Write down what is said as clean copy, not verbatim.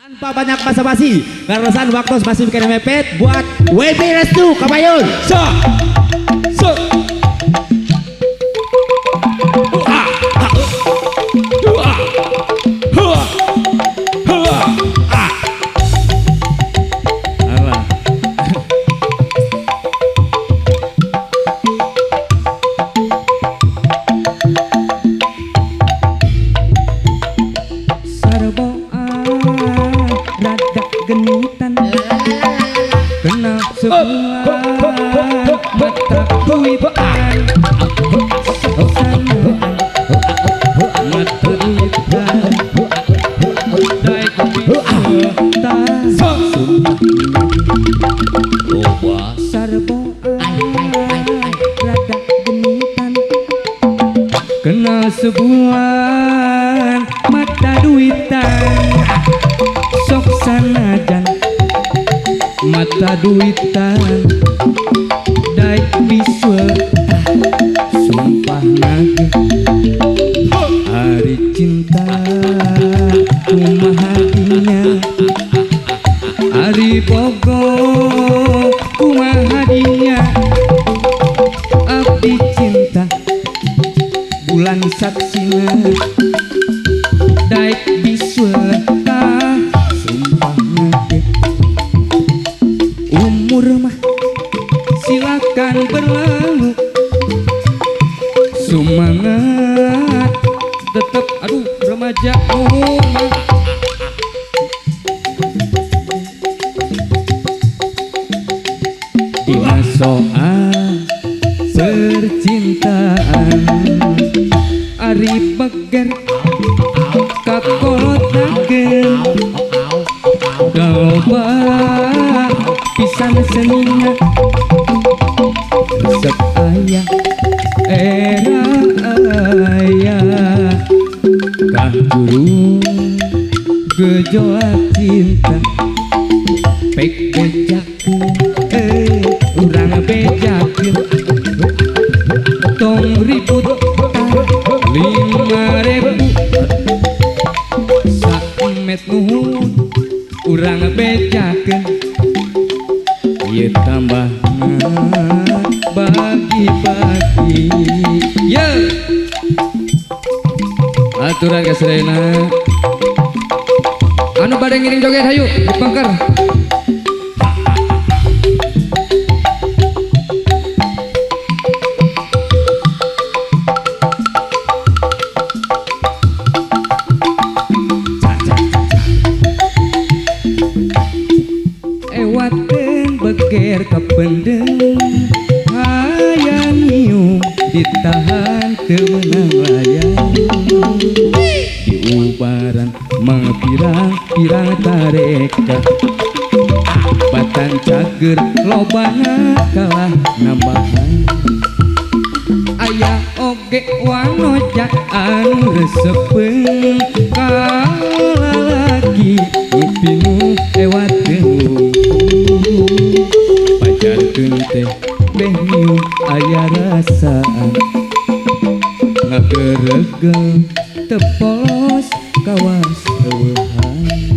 Tanpa banyak basa-basi, karena waktu masih bikin mepet buat WP Restu Kabayun. Genitan kena sebuah mata kuitan mata kuitan dai kuitan sarboan rada genitan kena sebuah mata duitan sok sanajan mata duitan daik biswa sumpah naga hari cinta kumahadinya hari bogo kumahadinya abdi cinta bulan saksina daik biswa umur mah silakan berlalu semangat tetap aduh remaja mah dina soal percintaan ari beger kakolotakeun loba pisan seninya resep ayah era ayah kah juru gejolak cinta pek bejakeun urang bejakeun tong ribut 5.000 saemet nuhun urang bejakeun ieu tambah bagi-bagi ye aturan kasadayana anu bade ngiring joget hayu dipangker beger kapendeng hayang nyium ditahan temenang layang diubaran mangpirang-pirang tareka batan cager lobana kalah nambahan aya oge wanoja anu resepeung kalalaki ngupinu ewat teuing teh benyu aya rasaan ngageregel tepolos kawas eueuhan